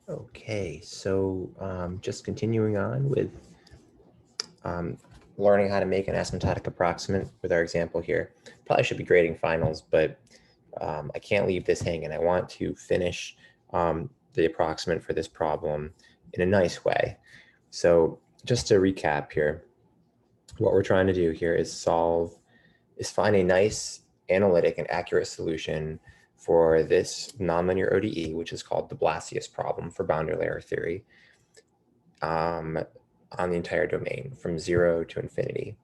Okay, so just continuing on with learning how to make an asymptotic approximant with our example here. Probably should be grading finals, but I can't leave this hanging. I want to finish the approximant for this problem in a nice way. So just to recap here, what we're trying to do here is find a nice analytic and accurate solution for this nonlinear ODE, which is called the Blasius problem for boundary layer theory, on the entire domain from 0 to infinity,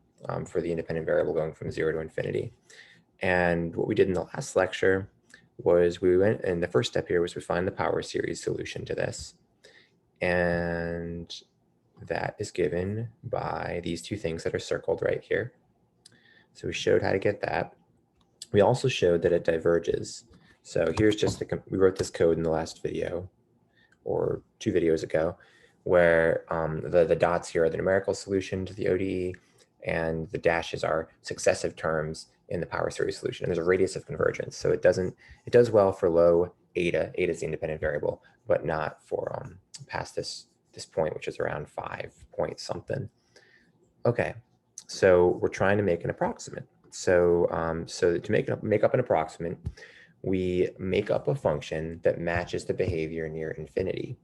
for the independent variable going from 0 to infinity. And what we did in the last lecture was and the first step here was we find the power series solution to this. And that is given by these two things that are circled right here. So we showed how to get that. We also showed that it diverges. So here's just we wrote this code in the last video or 2 videos ago, where the dots here are the numerical solution to the ODE, and the dashes are successive terms in the power series solution. And there's a radius of convergence. So it does well for low eta. Eta is the independent variable, but not for past this point, which is around 5 point something. Okay, so we're trying to make an approximant. So to make up an approximant, we make up a function that matches the behavior near infinity.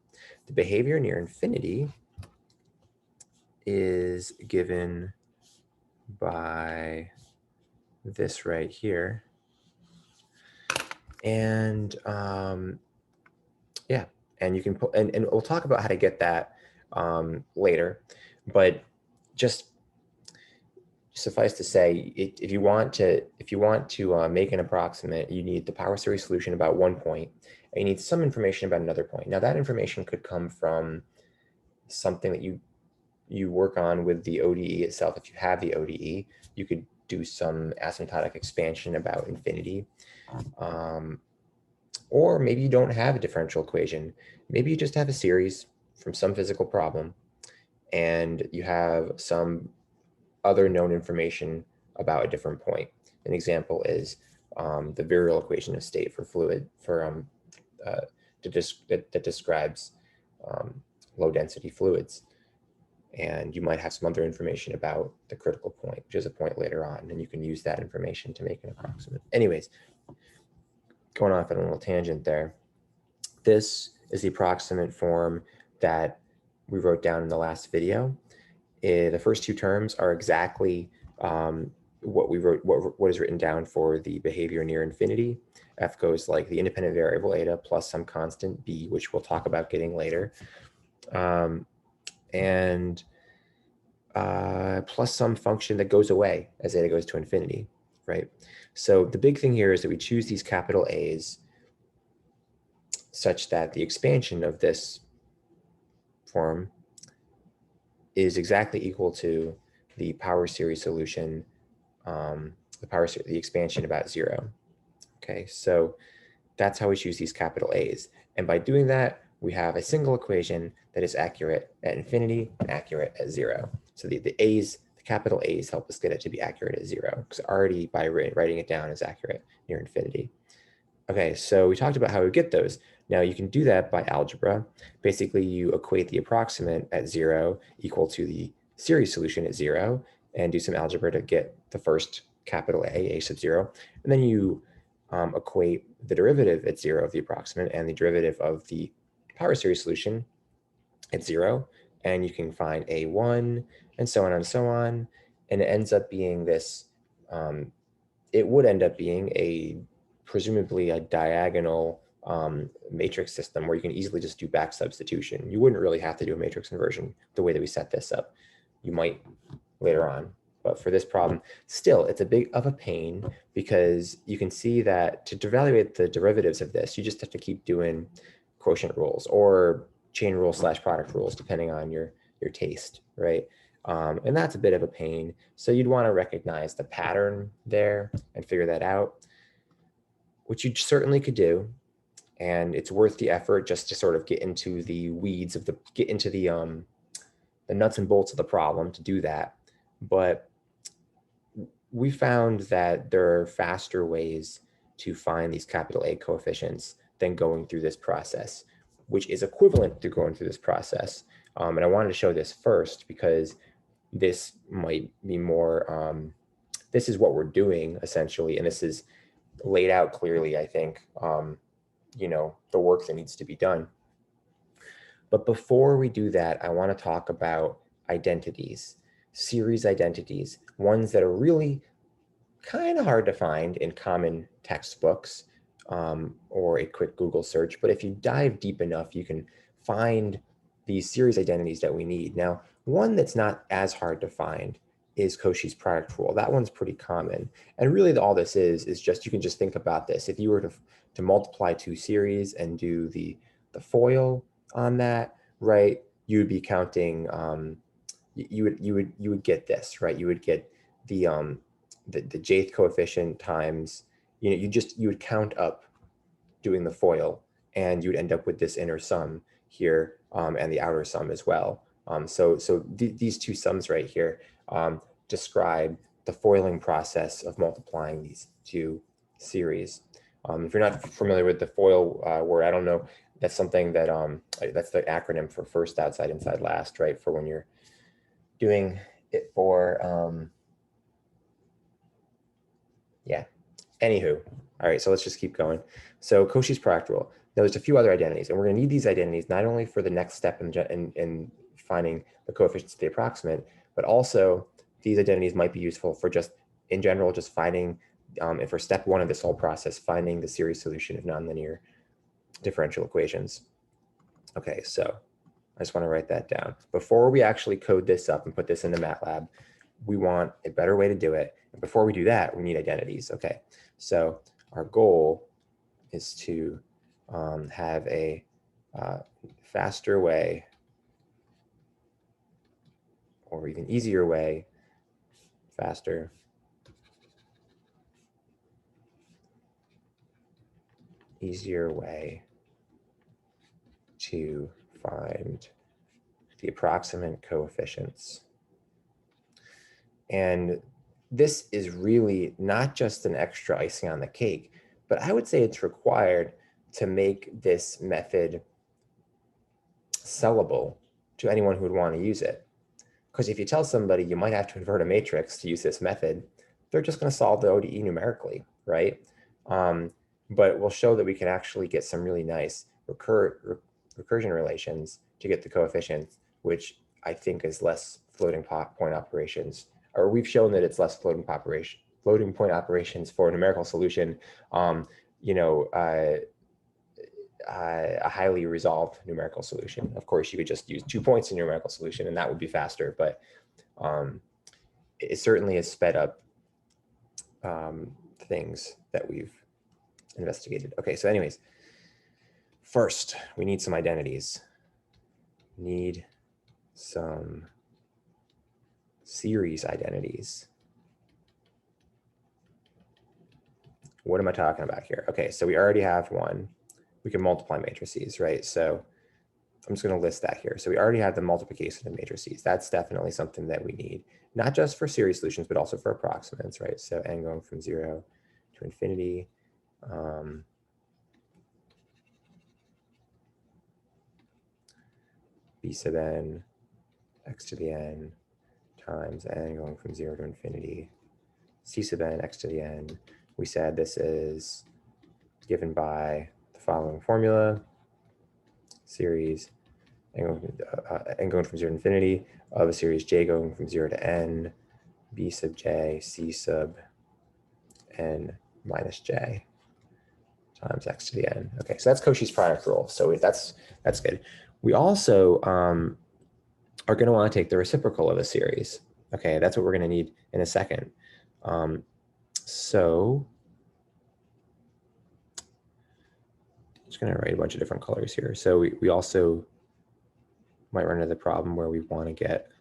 The behavior near infinity is given by this right here. And yeah, and you can put, and we'll talk about how to get that later, but just suffice to say, if you want to make an approximate, you need the power series solution about 1 point, and you need some information about another point. Now that information could come from something that you work on with the ODE itself. If you have the ODE, you could do some asymptotic expansion about infinity. Or maybe you don't have a differential equation. Maybe you just have a series from some physical problem, and you have some other known information about a different point. An example is the virial equation of state for fluid that describes low density fluids. And you might have some other information about the critical point, which is a point later on, and you can use that information to make an approximate. Anyways, going off on a little tangent there, this is the approximate form that we wrote down in the last video. The first 2 terms are exactly what we wrote, what is written down for the behavior near infinity. F goes like the independent variable eta plus some constant b, which we'll talk about getting later, and plus some function that goes away as eta goes to infinity, right? So the big thing here is that we choose these capital A's such that the expansion of this form is exactly equal to the power series solution, the expansion about 0. Okay, so that's how we choose these capital A's. And by doing that, we have a single equation that is accurate at infinity and accurate at 0. So the A's, the capital A's, help us get it to be accurate at 0, because already by writing it down is accurate near infinity. Okay, so we talked about how we get those. Now you can do that by algebra. Basically, you equate the approximant at 0 equal to the series solution at 0, and do some algebra to get the first capital A sub 0. And then you equate the derivative at 0 of the approximant and the derivative of the power series solution at 0. And you can find A1 and so on and so on. And it ends up being this, it would end up being presumably a diagonal matrix system where you can easily just do back substitution. You wouldn't really have to do a matrix inversion the way that we set this up. You might later on, but for this problem, still, it's a big of a pain, because you can see that to evaluate the derivatives of this, you just have to keep doing quotient rules or chain rule / product rules, depending on your taste, right? And that's a bit of a pain. So you'd want to recognize the pattern there and figure that out, which you certainly could do. And it's worth the effort just to sort of get into the weeds of get into the nuts and bolts of the problem to do that. But we found that there are faster ways to find these capital A coefficients than going through this process. which is equivalent to going through this process. And I wanted to show this first because this might be more, this is what we're doing essentially, and this is laid out clearly, I think, the work that needs to be done. But before we do that, I want to talk about identities, series identities, ones that are really kind of hard to find in common textbooks or a quick Google search. But if you dive deep enough, you can find these series identities that we need. Now, one that's not as hard to find is Koshi's product rule. That one's pretty common. And really all this is just, you can just think about this. If you were to multiply two series and do the FOIL on that, right, you would be counting, you would get this, right? You would get the jth coefficient times, you would count up doing the FOIL, and you would end up with this inner sum here and the outer sum as well. So these two sums right here describe the foiling process of multiplying these two series. If you're not familiar with the FOIL word, I don't know, that's something that, that's the acronym for first, outside, inside, last, right? For when you're doing it for, yeah, anywho. All right, so let's just keep going. So Koshi's product rule. Now there's a few other identities, and we're gonna need these identities not only for the next step in finding the coefficients of the approximant, but also these identities might be useful for just, in general, just finding, and for step one of this whole process, finding the series solution of nonlinear differential equations. Okay, so I just want to write that down. Before we actually code this up and put this into MATLAB, we want a better way to do it. And before we do that, we need identities. Okay, so our goal is to have a faster way, or even easier way, faster, easier way to find the approximant coefficients. And this is really not just an extra icing on the cake, but I would say it's required to make this method sellable to anyone who would want to use it. Because if you tell somebody you might have to invert a matrix to use this method, they're just going to solve the ODE numerically, right? But we'll show that we can actually get some really nice recursion relations to get the coefficients, which I think is less floating point operations, or we've shown that it's less floating point operations for a numerical solution, a highly resolved numerical solution. Of course, you could just use 2 points in your numerical solution, and that would be faster, but it certainly has sped up things that we've investigated. Okay, so anyways, first, we need some identities. Need some series identities. What am I talking about here? Okay, so we already have one. We can multiply matrices, right? So I'm just going to list that here. So we already have the multiplication of matrices. That's definitely something that we need, not just for series solutions, but also for approximants, right? So n going from 0 to infinity. B sub n x to the n times n going from 0 to infinity. C sub n x to the n. We said this is given by the following formula. Series n going from 0 to infinity of a series j going from 0 to n, b sub j, c sub n minus j times x to the n. Okay, so that's Koshi's product rule. So that's good. We also are going to want to take the reciprocal of a series. Okay, that's what we're going to need in a second. So I'm just going to write a bunch of different colors here. So we also might run into the problem where we want to get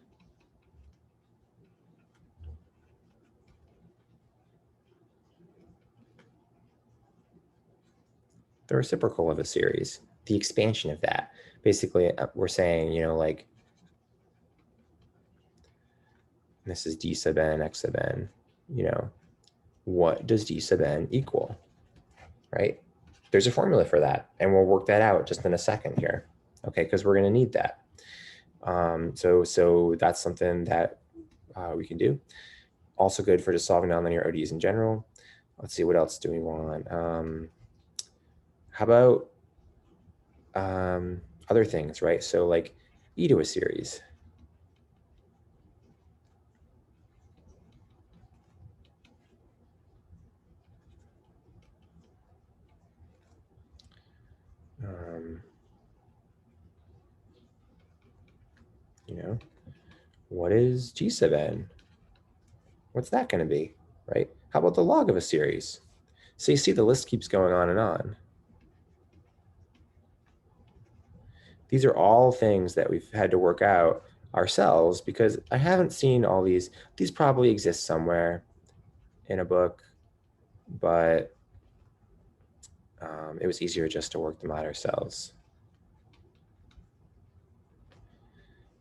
the reciprocal of a series, the expansion of that. Basically, we're saying, like, this is d sub n, x sub n, what does d sub n equal, right? there's a formula for that, and we'll work that out just in a second here, okay, because we're going to need that. So that's something that we can do. Also good for just solving nonlinear ODEs in general. Let's see, what else do we want? How about other things, right? So like e to a series. You know, what is G sub n? What's that going to be, right? How about the log of a series? So you see the list keeps going on and on. These are all things that we've had to work out ourselves because I haven't seen all these. These probably exist somewhere in a book, but it was easier just to work them out ourselves.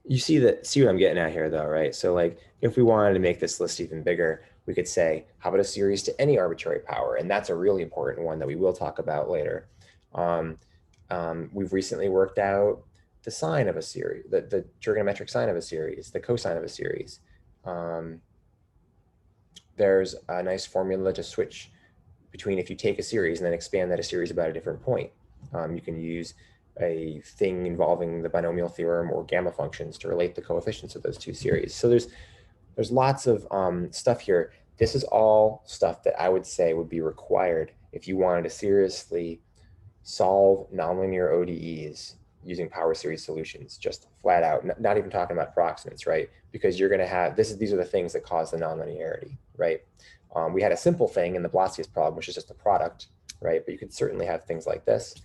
You see what I'm getting at here though, right? So like if we wanted to make this list even bigger, we could say, how about a series to any arbitrary power? And that's a really important one that we will talk about later. We've recently worked out the sign of a series, the trigonometric sign of a series, the cosine of a series. There's a nice formula to switch between if you take a series and then expand that a series about a different point. You can use a thing involving the binomial theorem or gamma functions to relate the coefficients of those two series. So there's lots of stuff here. This is all stuff that I would say would be required if you wanted to seriously solve nonlinear ODEs using power series solutions, just flat out, not even talking about approximants, right? Because you're going to have, these are the things that cause the nonlinearity, right? We had a simple thing in the Blasius problem, which is just a product, right? But you could certainly have things like this.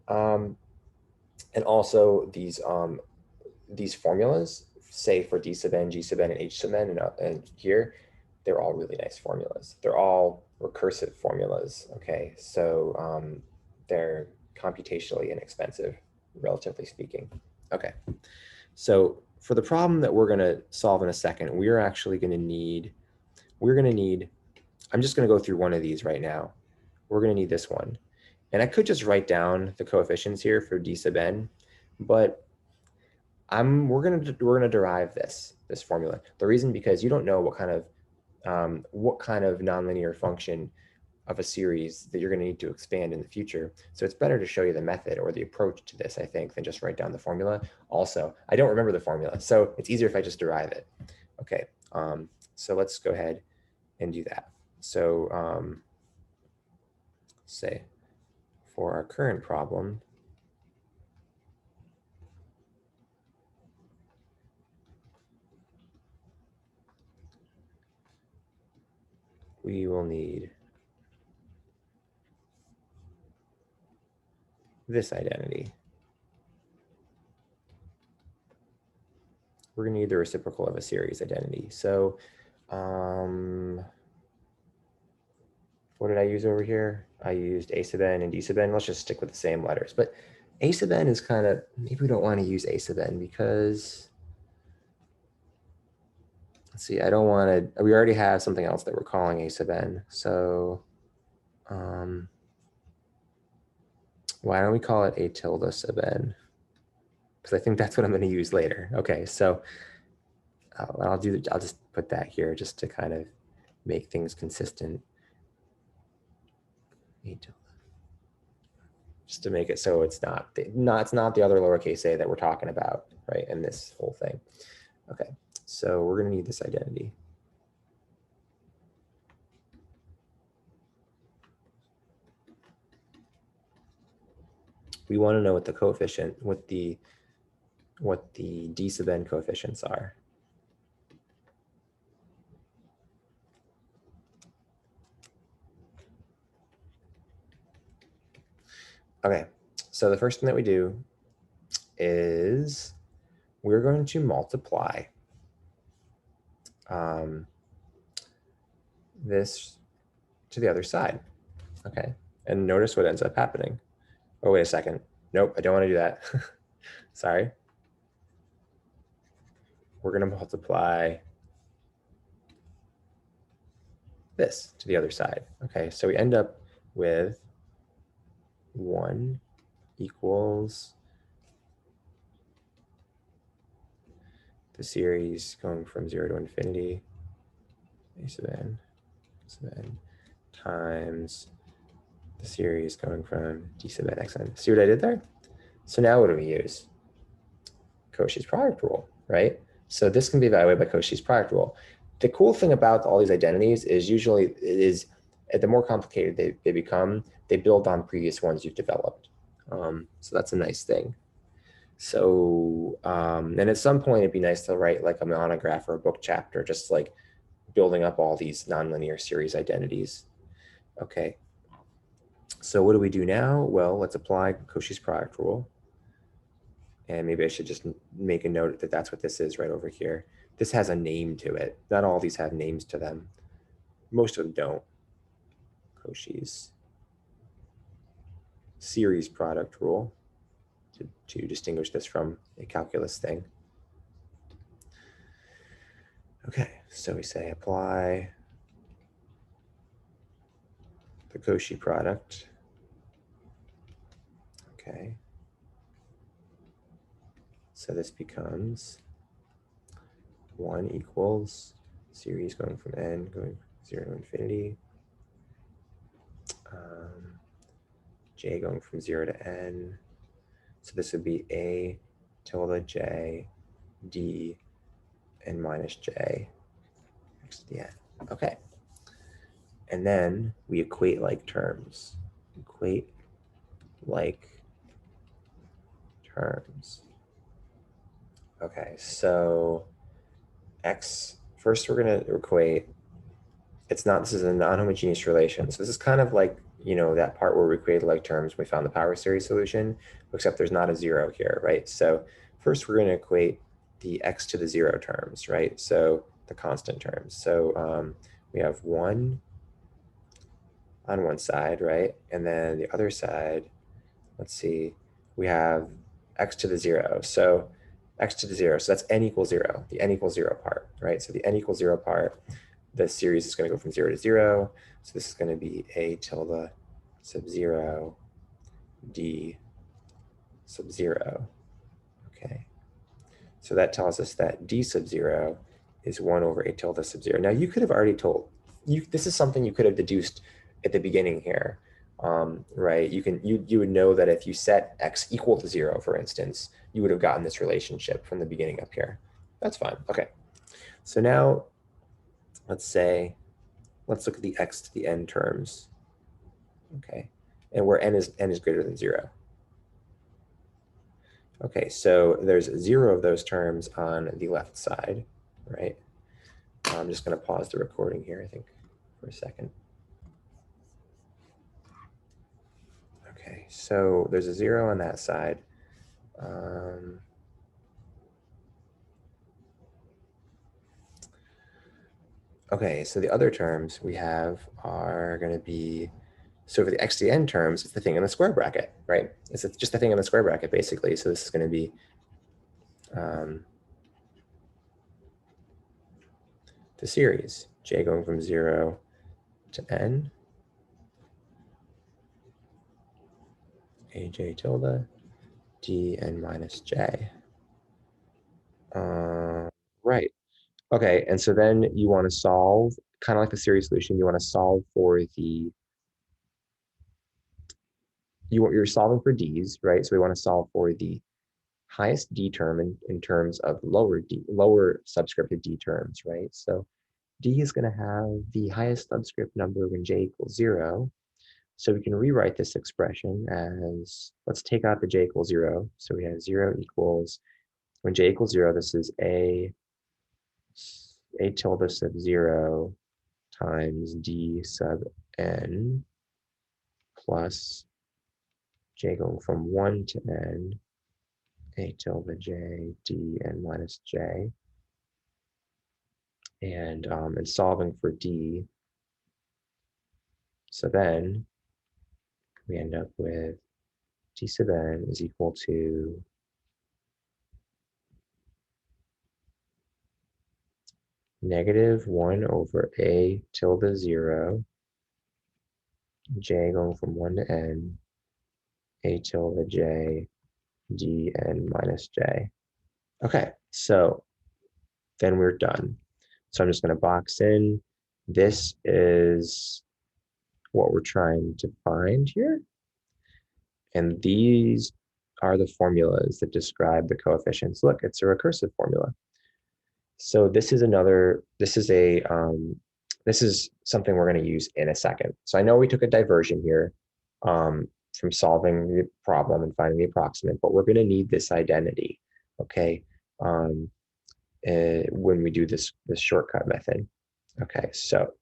And also these formulas, say for D sub n, G sub n, and H sub n, and here, they're all really nice formulas. They're all recursive formulas, okay? So they're computationally inexpensive, relatively speaking. Okay, so for the problem that we're gonna solve in a second, we're actually gonna need, I'm just gonna go through one of these right now. We're gonna need this one. And I could just write down the coefficients here for D sub n, but we're gonna derive this formula. The reason because you don't know what kind of nonlinear function of a series that you're going to need to expand in the future. So it's better to show you the method or the approach to this, I think, than just write down the formula. Also, I don't remember the formula, so it's easier if I just derive it. Okay, so let's go ahead and do that. So say for our current problem, we will need this identity. We're going to need the reciprocal of a series identity. So what did I use over here? I used A sub n and D sub n. Let's just stick with the same letters. But A sub n is kind of, maybe we don't want to use A sub n because, let's see, I don't want to, we already have something else that we're calling A sub n. So why don't we call it A tilde sub n? Because I think that's what I'm going to use later. Okay, so I'll just put that here just to kind of make things consistent. A tilde. Just to make it so it's not the other lowercase a that we're talking about, right, in this whole thing. Okay, so we're going to need this identity. We want to know what the coefficient, what the D sub n coefficients are. Okay, so the first thing that we do is we're going to multiply this to the other side, okay? And notice what ends up happening. Oh, wait a second. Nope, I don't want to do that. Sorry. We're going to multiply this to the other side. Okay, so we end up with 1 equals the series going from 0 to infinity, a sub n times the series going from d sub n xn. See what I did there? So now what do we use? Cauchy's product rule, right? So this can be evaluated by Cauchy's product rule. The cool thing about all these identities is usually the more complicated they become, they build on previous ones you've developed. So that's a nice thing. So, and at some point it'd be nice to write like a monograph or a book chapter, just like building up all these nonlinear series identities. Okay. So what do we do now? Well, let's apply Cauchy's product rule. And maybe I should just make a note that that's what this is right over here. This has a name to it. Not all these have names to them. Most of them don't. Cauchy's series product rule to distinguish this from a calculus thing. Okay, so we say apply the Cauchy product. Okay. So this becomes 1 equals series going from n going 0 to infinity. J going from 0 to n. So this would be a tilde j d and minus j next to the n. Okay. And then we equate like terms. Equate like terms. Okay, so x, first we're going to equate, this is a non-homogeneous relation. So this is kind of like, that part where we created like terms, we found the power series solution, except there's not a 0 here, right? So first we're going to equate the x to the 0 terms, right? So the constant terms. So we have 1 on one side, right? And then the other side, let's see, we have x to the 0. So x to the 0, so that's n equals 0, the n equals 0 part, right? So the n equals 0 part, the series is going to go from 0 to 0. So this is going to be a tilde sub 0 d sub 0. Okay. So that tells us that d sub 0 is 1 over a tilde sub 0. Now you could have already this is something you could have deduced at the beginning here, right? You would know that if you set x equal to 0, for instance, you would have gotten this relationship from the beginning up here. That's fine. Okay. So now let's look at the x to the n terms. Okay. And where n is greater than 0. Okay, so there's 0 of those terms on the left side, right? I'm just going to pause the recording here, I think, for a second. Okay, so there's a 0 on that side. Okay, so the other terms we have are going to be, so for the x to the n terms, it's the thing in the square bracket, right? It's just the thing in the square bracket, basically. So this is going to be the series, j going from 0 to n, aj tilde, d n minus j. Right. Okay, and so then you want to solve, kind of like the series solution, you want to solve for you're solving for d's, right? So we want to solve for the highest d term in terms of lower subscripted d terms, right? So d is going to have the highest subscript number when j equals 0. So we can rewrite this expression as, let's take out the j equals 0. So we have 0 equals, when j equals 0, this is a tilde sub 0 times d sub n plus j going from 1 to n, a tilde j d n minus j. And solving for d. So then we end up with d sub n is equal to negative 1 over a tilde 0, j going from 1 to n, a tilde j dn minus j. Okay, so then we're done. So I'm just going to box in. This is what we're trying to find here. And these are the formulas that describe the coefficients. Look, it's a recursive formula. So this is something we're going to use in a second. So I know we took a diversion here from solving the problem and finding the approximant, but we're going to need this identity, okay, when we do this shortcut method. Okay, so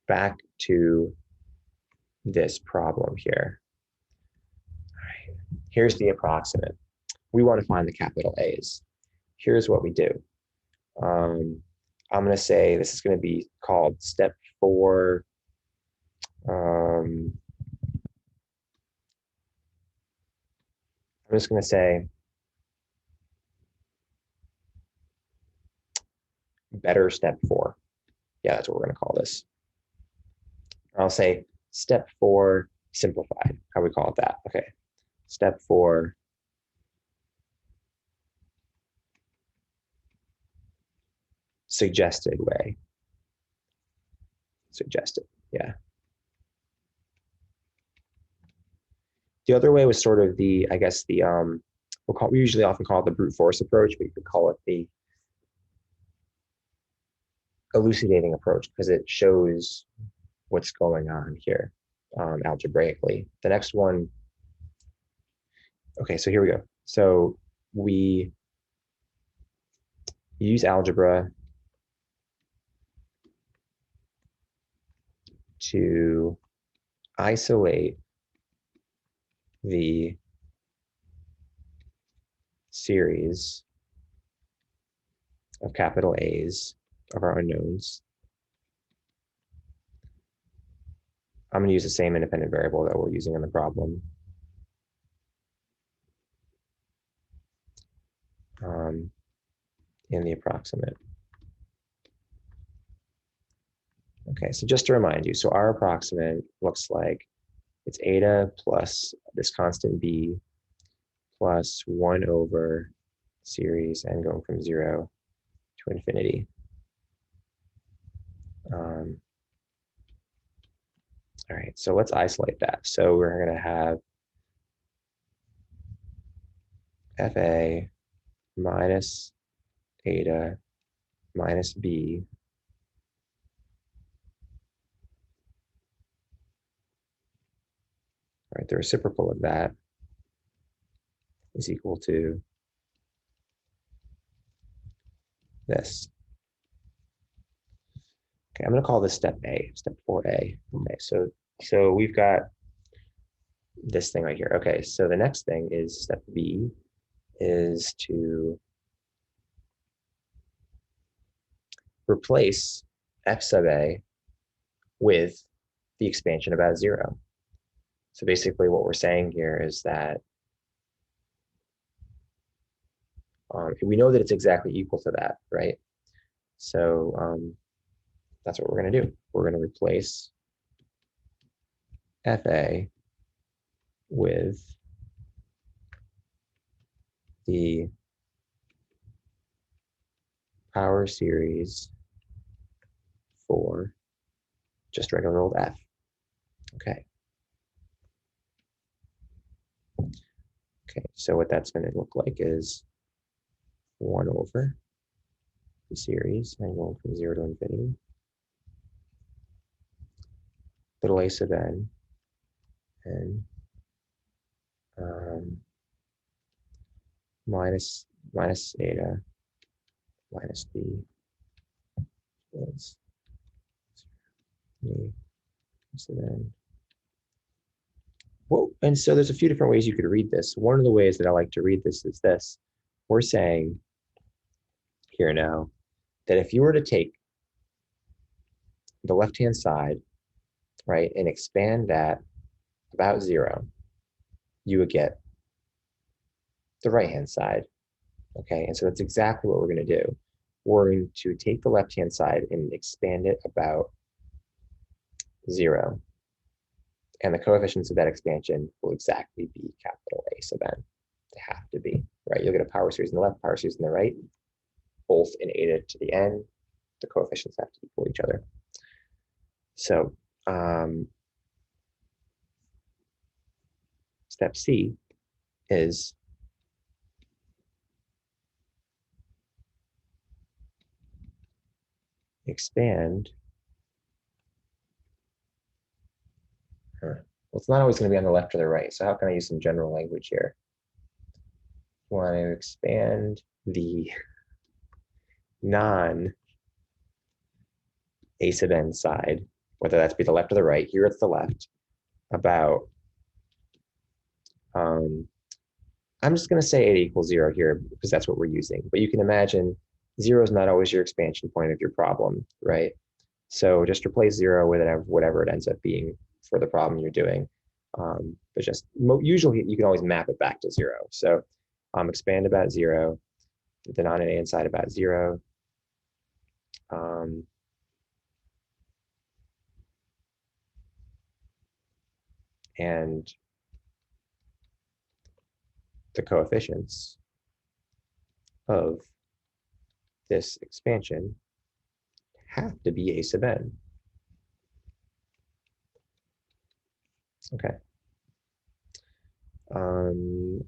back to this problem here. All right, here's the approximant. We want to find the capital A's. Here's what we do. I'm going to say this is going to be called step 4. I'm just going to say better step 4. Yeah, that's what we're going to call this. I'll say step 4 simplified. How we call it that? Okay. Step 4 suggested way. Suggested, yeah. The other way was sort of the, I guess the we usually often call it the brute force approach, but you could call it the elucidating approach because it shows what's going on here algebraically. The next one, okay, so here we go. So we use algebra to isolate the series of capital A's of our unknowns. I'm going to use the same independent variable that we're using in the problem. In the approximate. Okay, so just to remind you, so our approximate looks like it's eta plus this constant b plus 1 over series n going from 0 to infinity. All right, so let's isolate that. So we're going to have fa minus eta minus b All right, the reciprocal of that is equal to this. Okay, I'm going to call this step A, step 4A. Okay, so we've got this thing right here. Okay, so the next thing is step B is to replace f sub A with the expansion about 0. So basically what we're saying here is that we know that it's exactly equal to that, right? So that's what we're going to do. We're going to replace FA with the power series for just regular old F. Okay. Okay, so what that's going to look like is 1 over the series and going from 0 to infinity. Little a sub n and minus eta minus b is a sub n. Well, and so there's a few different ways you could read this. One of the ways that I like to read this is this. We're saying here now that if you were to take the left-hand side, right, and expand that about 0, you would get the right-hand side, okay? And so that's exactly what we're going to do. We're going to take the left-hand side and expand it about 0. And the coefficients of that expansion will exactly be capital A sub n. They have to be, right? You'll get a power series on the left, power series on the right, both in eta to the n. The coefficients have to equal each other. So step C is expand. Well, it's not always going to be on the left or the right. So how can I use some general language here? I want to expand the non A sub n side, whether that's be the left or the right. Here it's the left. About, I'm just going to say eta equals 0 here because that's what we're using. But you can imagine 0 is not always your expansion point of your problem, right? So just replace 0 with whatever it ends up being for the problem you're doing. But just usually you can always map it back to 0. So expand about 0, the non-A inside about 0. And the coefficients of this expansion have to be A sub n. Okay.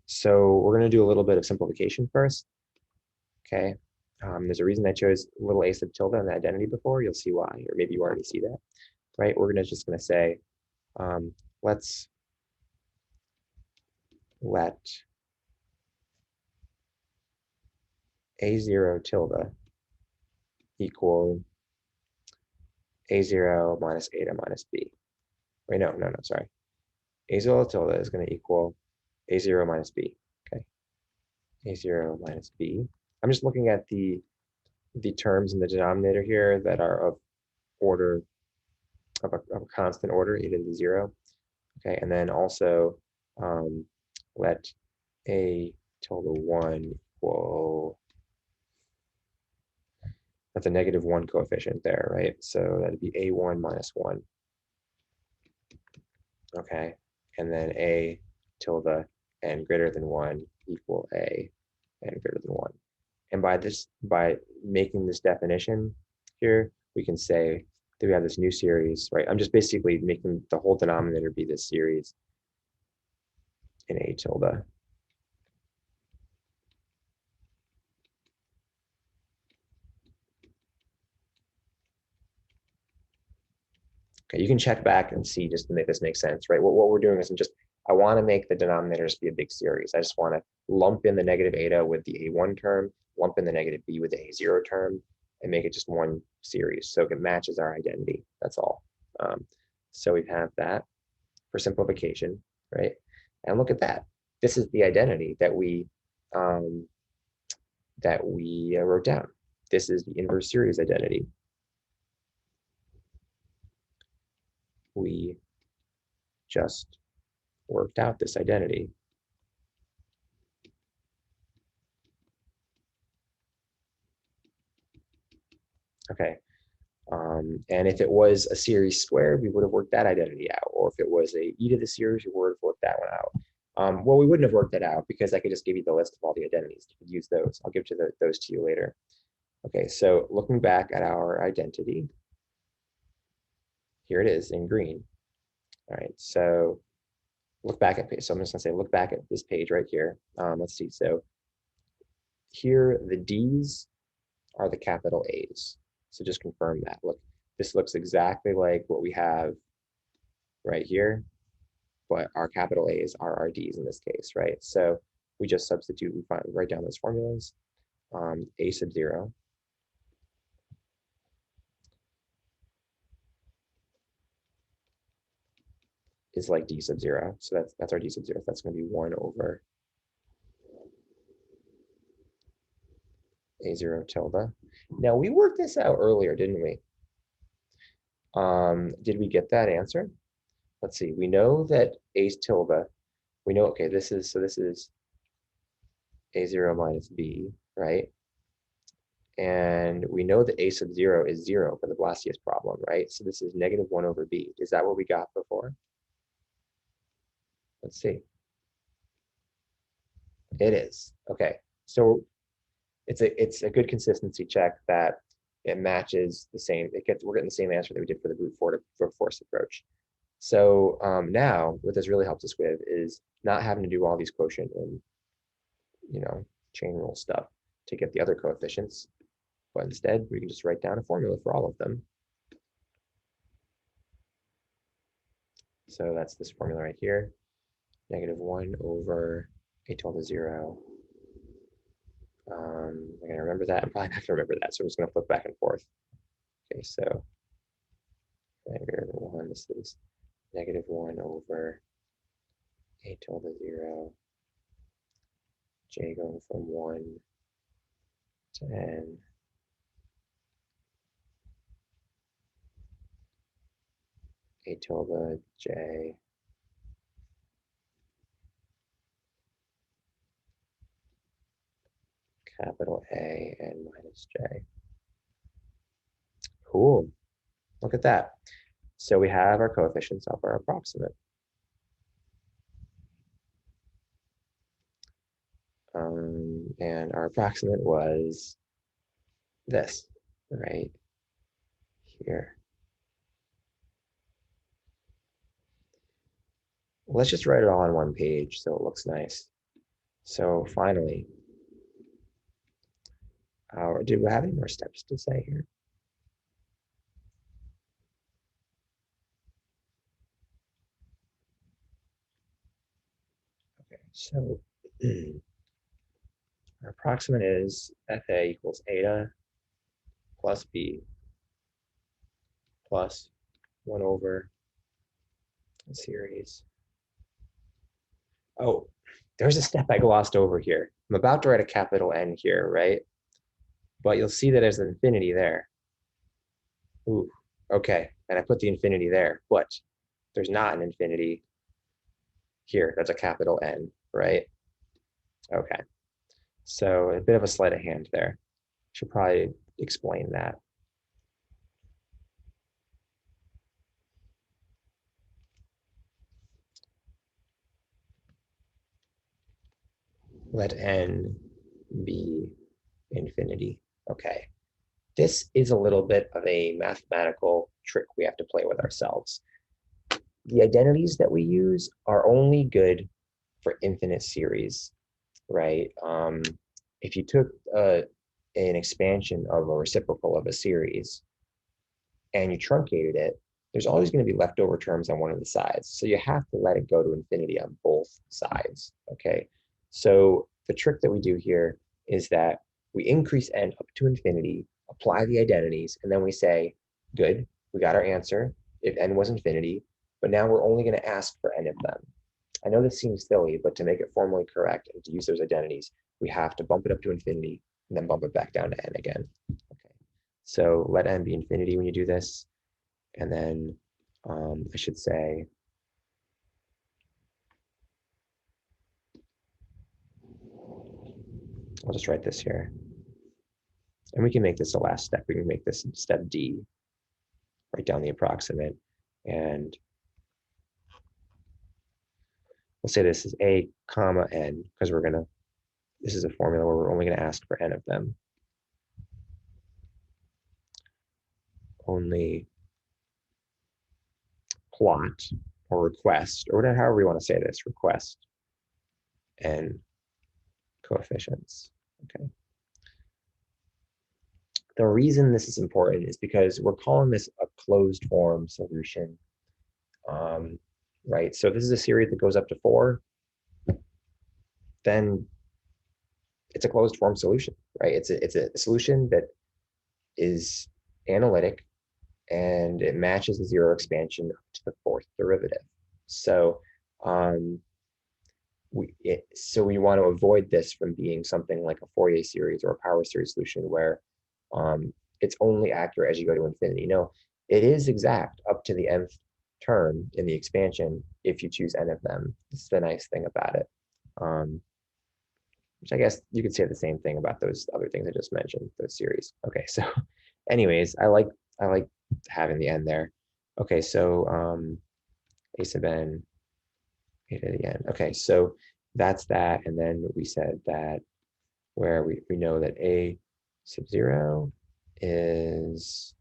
So we're going to do a little bit of simplification first. Okay. There's a reason I chose little a sub tilde in the identity before. You'll see why, or maybe you already see that, right? We're just going to say, let's let A0 tilde equal A0 minus eta minus B. Wait, no, sorry. A0 tilde is going to equal A0 minus B, okay? A0 minus B. I'm just looking at the terms in the denominator here that are of order, of a constant order, eta to the 0, okay? And then also let A tilde 1 equal, that's a -1 coefficient there, right? So that'd be A1 minus 1. Okay, and then A tilde n greater than 1 equal A n greater than 1. And by making this definition here, we can say that we have this new series, right? I'm just basically making the whole denominator be this series in A tilde. Okay, you can check back and see just to make this make sense, right? What we're doing is I want to make the denominators be a big series. I just want to lump in the negative eta with the A1 term, lump in the negative B with the A0 term, and make it just one series so it matches our identity. That's all. So we have that for simplification, right? And look at that. This is the identity that we wrote down. This is the inverse series identity. We just worked out this identity. Okay. And if it was a series squared, we would have worked that identity out. Or if it was a e to the series, we would have worked that one out. Well, we wouldn't have worked that out because I could just give you the list of all the identities. You could use those. I'll give those to you later. Okay, so looking back at our identity, here it is in green. All right, so look back at page. So I'm just gonna say, look back at this page right here. Let's see. So here, the D's are the capital A's. So just confirm that. Look, this looks exactly like what we have right here, but our capital A's are our D's in this case, right? So we just substitute, we write down those formulas. A sub 0 is like D sub 0. So that's our D sub 0. That's going to be 1 over A0 tilde. Now we worked this out earlier, didn't we? Did we get that answer? Let's see. We know that A tilde, we know, okay, this is A0 minus B, right? And we know that A sub 0 is 0 for the Blasius problem, right? So this is -1 over B. Is that what we got before? Let's see. It is. Okay. So it's a good consistency check that it matches the same. We're getting the same answer that we did for the brute force approach. So now what this really helps us with is not having to do all these quotient and chain rule stuff to get the other coefficients, but instead we can just write down a formula for all of them. So that's this formula right here, -1 over a tilde 0. I'm going to remember that. I'm probably not going to remember that, so I'm just going to flip back and forth. Okay, so greater than 1, this is -1 over a tilde 0, j going from 1 to n, a tilde j capital A and minus j. Cool. Look at that. So we have our coefficients of our approximate. And our approximate was this, right here. Let's just write it all on one page so it looks nice. So finally, do we have any more steps to say here? Okay, so our approximate is FA equals eta plus B plus 1 over a series. Oh, there's a step I glossed over here. I'm about to write a capital N here, right? But you'll see that there's an infinity there. Ooh, okay, and I put the infinity there, but there's not an infinity here. That's a capital N, right? Okay, so a bit of a sleight of hand there. Should probably explain that. Let n be infinity. Okay, this is a little bit of a mathematical trick we have to play with ourselves. The identities that we use are only good for infinite series, right? If you took an expansion of a reciprocal of a series and you truncated it, there's always going to be leftover terms on one of the sides. So you have to let it go to infinity on both sides, okay? So the trick that we do here is that we increase n up to infinity, apply the identities, and then we say, good, we got our answer if n was infinity, but now we're only going to ask for n of them. I know this seems silly, but to make it formally correct and to use those identities, we have to bump it up to infinity and then bump it back down to n again. Okay. So let n be infinity when you do this. And then I should say, I'll just write this here. And we can make this the last step. We can make this step D, write down the approximate. And we'll say this is A comma N, because this is a formula where we're only gonna ask for N of them. Only plot or request, or whatever, however we want to say this, request and coefficients, okay? The reason this is important is because we're calling this a closed form solution, right? So if this is a series that goes up to 4, then it's a closed form solution, right? It's a solution that is analytic and it matches the 0 expansion up to the 4th derivative. So we want to avoid this from being something like a Fourier series or a power series solution where it's only accurate as you go to infinity. No, it is exact up to the nth term in the expansion if you choose n of them. This is the nice thing about it. Which I guess you could say the same thing about those other things I just mentioned, those series. Okay, so anyways, I like having the n there. Okay, so a sub n A to the n. Okay, so that's that. And then we said that where we know that a sub 0 is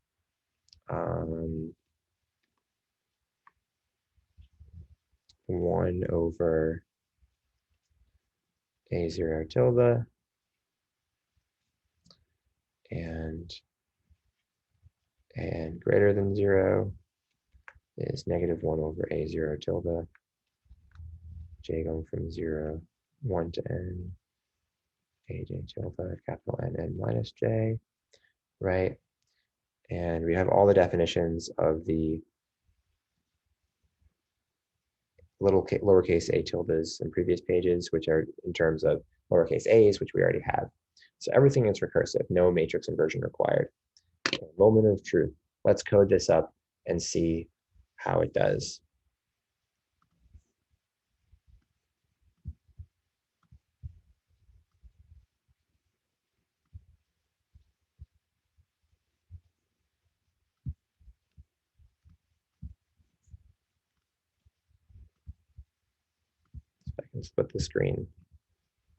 1 over a0 tilde, and greater than 0 is negative 1 over a0 tilde, j going from 0, 1 to n, aj tilde, capital N minus j, right? And we have all the definitions of the lowercase a tildes in previous pages, which are in terms of lowercase a's, which we already have. So everything is recursive, no matrix inversion required. Moment of truth. Let's code this up and see how it does. If I can split the screen.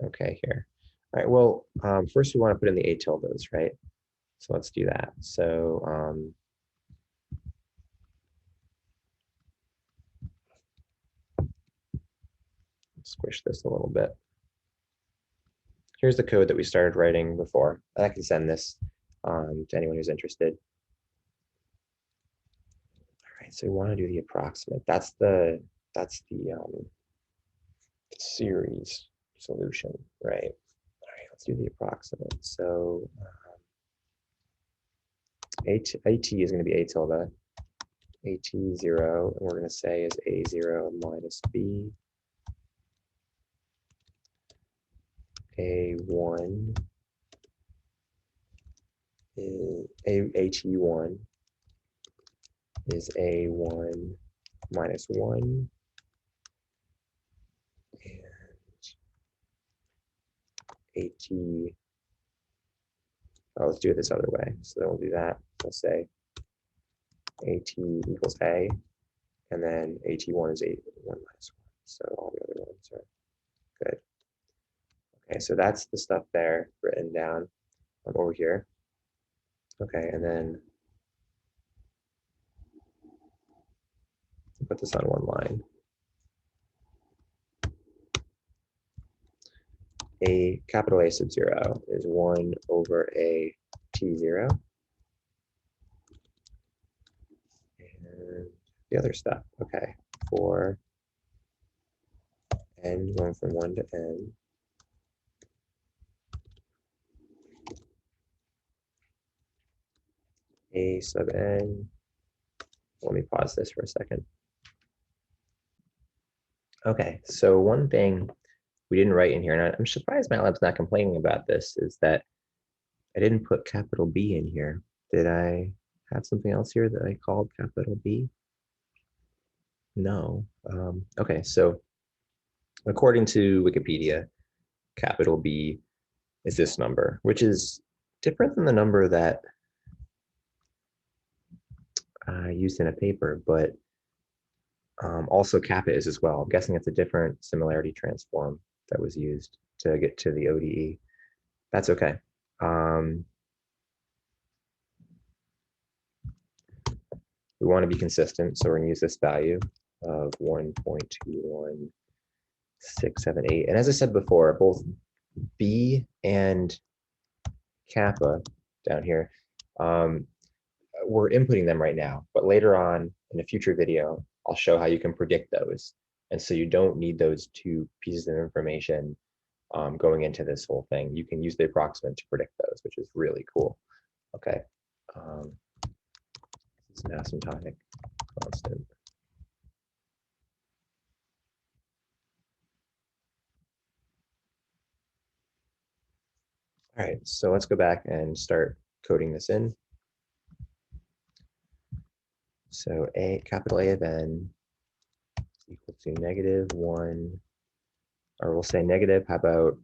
Okay, here. All right, well, first we want to put in the a tildes, right? So let's do that. So squish this a little bit. Here's the code that we started writing before. I can send this to anyone who's interested. All right, so we want to do the approximate. That's the series solution, right? All right, let's do the approximate. So AT is going to be a tilde, AT0, and we're going to say is A0 minus B, A1 is AT1 is A1 minus 1, and AT, oh, let's do it this other way. So then we'll do that. We'll say AT equals A, and then AT1 is A1 minus 1. So all the other ones are good. Okay, so that's the stuff there written down over here. Okay, and then put this on one line. A capital A sub 0 is 1 over a t0. And the other stuff, okay, for n going from 1 to n. A sub n, let me pause this for a second. Okay, so one thing we didn't write in here, and I'm surprised MATLAB's not complaining about this, is that I didn't put capital B in here. Did I have something else here that I called capital B? No. Okay, so according to Wikipedia, capital B is this number, which is different than the number that I used in a paper, but also kappa is as well. I'm guessing it's a different similarity transform that was used to get to the ODE. That's okay. We want to be consistent, so we're going to use this value of 1.21678. And as I said before, both B and kappa down here, we're inputting them right now, but later on in a future video, I'll show how you can predict those. And so you don't need those two pieces of information going into this whole thing. You can use the approximant to predict those, which is really cool. Okay. This is an asymptotic constant. All right, so let's go back and start coding this in. So capital A of n is equal to -1, or we'll say negative, how about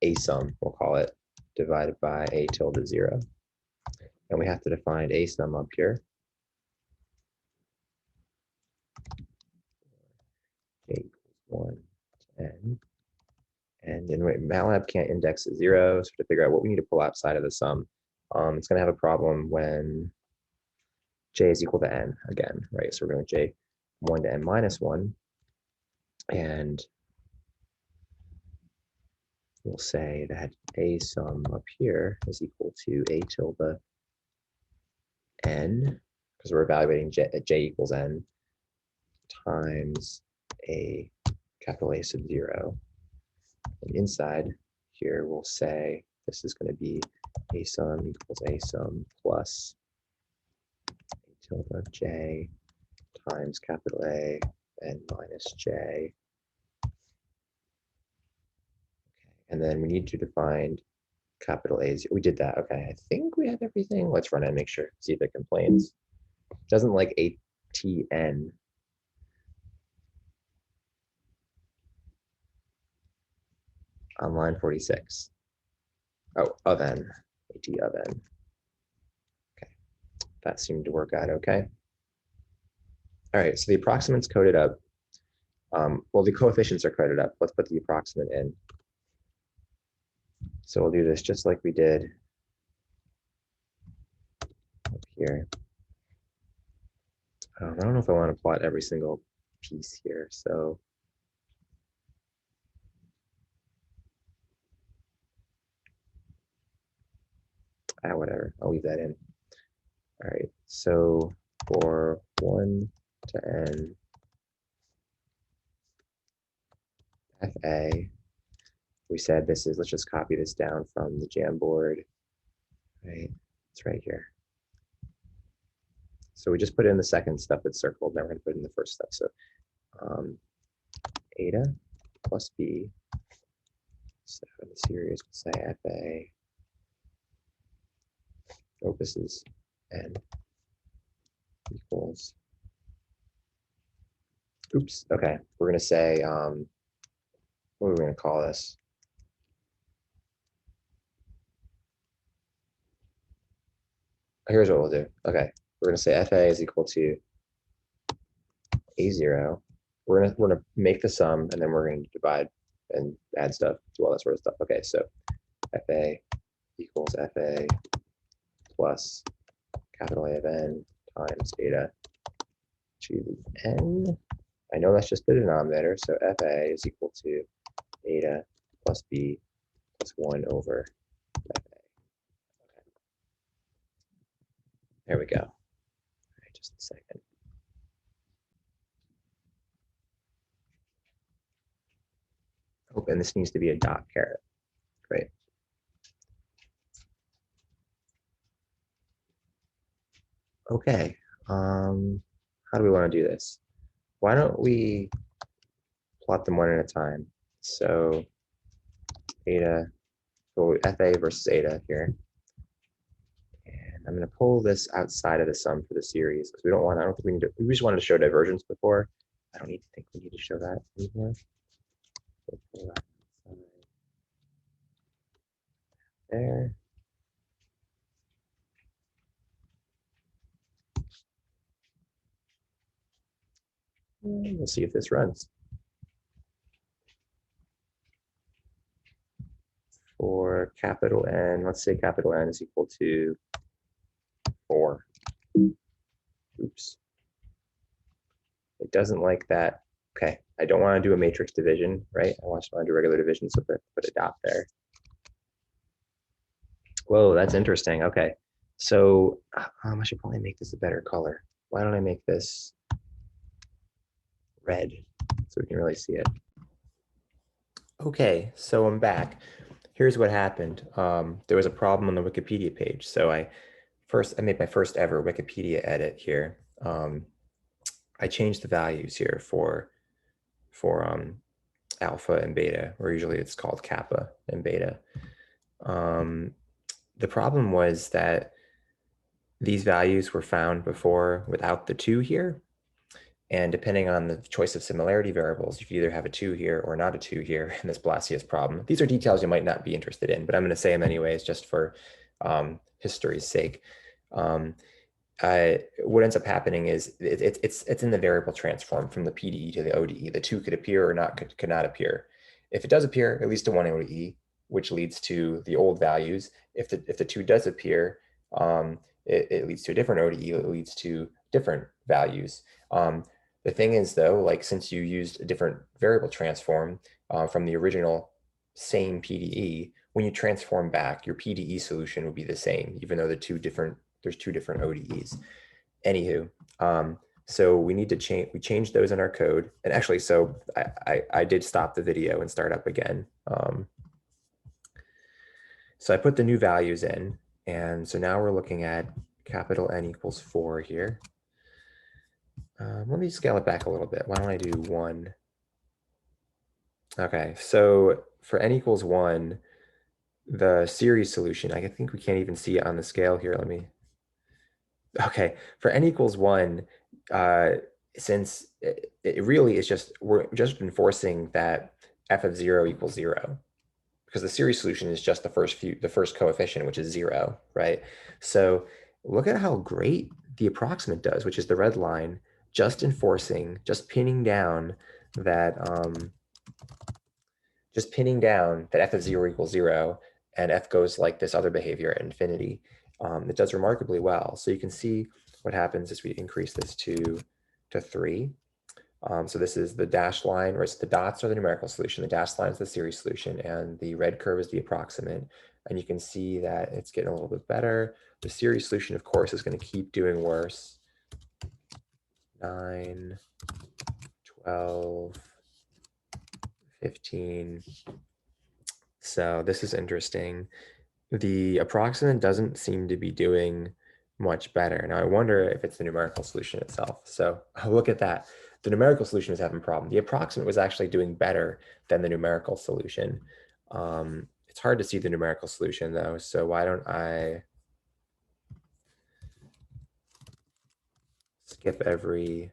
a sum, we'll call it, divided by a tilde 0. And we have to define a sum up here. A equals 1 to n. And in MATLAB can't index at 0, so to figure out what we need to pull outside of the sum, it's going to have a problem when j is equal to n again, right? So we're going to j 1 to n minus 1. And we'll say that a sum up here is equal to a tilde n, because we're evaluating j at j equals n, times a capital A sub 0. And inside here, we'll say this is going to be a sum equals a sum plus a tilde of j times capital A and minus j. Okay. And then we need to define capital A. We did that. Okay, I think we have everything. Let's run it and make sure, see if it complains. It doesn't like ATN. On line 46. Oh, of n, AT of n. Okay, that seemed to work out okay. All right, so the approximate's coded up. Well, the coefficients are coded up. Let's put the approximate in. So we'll do this just like we did up here. I don't know if I want to plot every single piece here, so whatever, I'll leave that in. All right, so for 1 to n, fa, we said this is, let's just copy this down from the Jamboard, right? It's right here. So we just put in the second stuff that's circled, now we're going to put in the first stuff. So eta plus b, so in the series we'll say fa focuses n equals, oops, okay, we're going to say, what are we going to call this? Here's what we'll do. Okay, we're going to say fa is equal to a0. We're gonna make the sum, and then we're going to divide and add stuff, do all that sort of stuff. Okay, so fa equals fa plus capital A of n times eta to the n. I know that's just the denominator, so fa is equal to eta plus b plus 1 over fa. Okay. There we go. All right, just a second. Oh, and this needs to be a dot caret. Great. Okay, how do we want to do this? Why don't we plot them one at a time? So eta, so fa versus eta here. And I'm going to pull this outside of the sum for the series because we don't want, I don't think we need to, we just wanted to show divergence before. I don't think we need to show that anymore. So pull that outside there. And we'll see if this runs. For capital N, let's say capital N is equal to 4. Oops. It doesn't like that. Okay, I don't want to do a matrix division, right? I want to do regular division, so put a dot there. Whoa, that's interesting. Okay, so I should probably make this a better color. Why don't I make this red so we can really see it? Okay, so I'm back. Here's what happened. There was a problem on the Wikipedia page. So I made my first ever Wikipedia edit here. I changed the values here for alpha and beta, or usually it's called kappa and beta. The problem was that these values were found before without the 2 here. And depending on the choice of similarity variables, you could either have a 2 here or not a 2 here in this Blasius problem. These are details you might not be interested in, but I'm going to say them anyways, just for history's sake. what ends up happening is it's in the variable transform from the PDE to the ODE. The two could appear or could not appear. If it does appear, it leads to one ODE, which leads to the old values. If the two does appear, it leads to a different ODE. It leads to different values. The thing is, though, like since you used a different variable transform from the original same PDE, when you transform back, your PDE solution will be the same, even though there's two different ODEs. Anywho, so we need to change. We changed those in our code, and actually, so I did stop the video and start up again. So I put the new values in, and so now we're looking at capital N equals 4 here. Let me scale it back a little bit. Why don't I do 1? Okay, so for N equals 1, the series solution, I think we can't even see it on the scale here. Okay, for N equals 1, since it really is we're just enforcing that f of 0 equals 0, because the series solution is just the first coefficient, which is 0, right? So look at how great the approximant does, which is the red line, just pinning down that f of 0 equals 0, and f goes like this other behavior at infinity. It does remarkably well. So you can see what happens as we increase this to 3. So this is the dashed line, or the dots are the numerical solution, the dashed line is the series solution, and the red curve is the approximant. And you can see that it's getting a little bit better. The series solution, of course, is going to keep doing worse. 9, 12, 15. So this is interesting. The approximant doesn't seem to be doing much better. Now I wonder if it's the numerical solution itself. So look at that. The numerical solution was having a problem. The approximant was actually doing better than the numerical solution. It's hard to see the numerical solution though. So why don't I skip every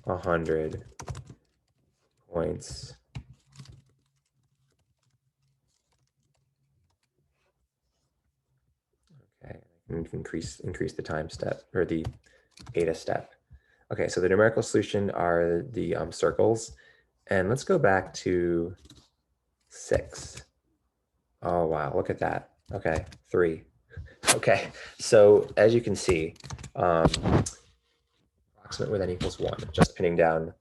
100 points. Okay, I can increase the time step, or the beta step. Okay, so the numerical solution are the circles. And let's go back to 6. Oh, wow, look at that. Okay, 3. Okay, so as you can see, approximate with N equals 1, just pinning down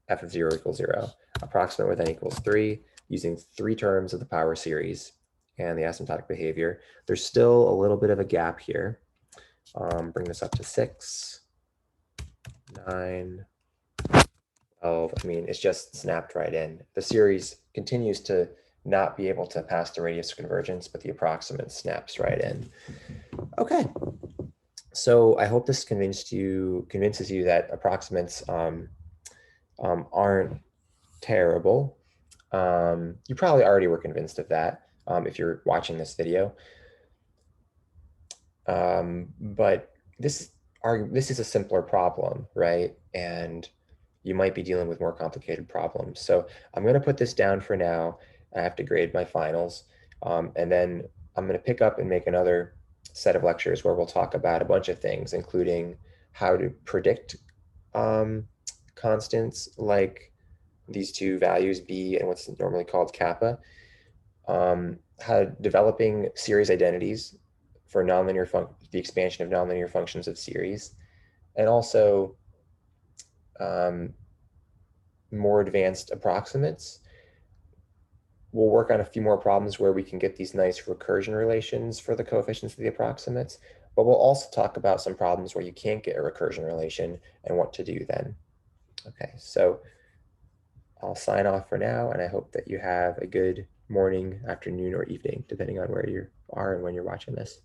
f of 0 equals 0. Approximate with N equals 3, using 3 terms of the power series and the asymptotic behavior. There's still a little bit of a gap here. Bring this up to 6, 9, 12. I mean, it's just snapped right in. The series continues to not be able to pass the radius of convergence, but the approximate snaps right in. Okay, so I hope this convinces you that approximants aren't terrible. You probably already were convinced of that if you're watching this video. But this is a simpler problem, right? And you might be dealing with more complicated problems. So I'm going to put this down for now. I have to grade my finals. And then I'm going to pick up and make another set of lectures where we'll talk about a bunch of things, including how to predict constants like these two values, b and what's normally called kappa, how developing series identities for the expansion of nonlinear functions of series, and also more advanced approximates. We'll work on a few more problems where we can get these nice recursion relations for the coefficients of the approximates, but we'll also talk about some problems where you can't get a recursion relation and what to do then. Okay, so I'll sign off for now, and I hope that you have a good morning, afternoon, or evening, depending on where you are and when you're watching this.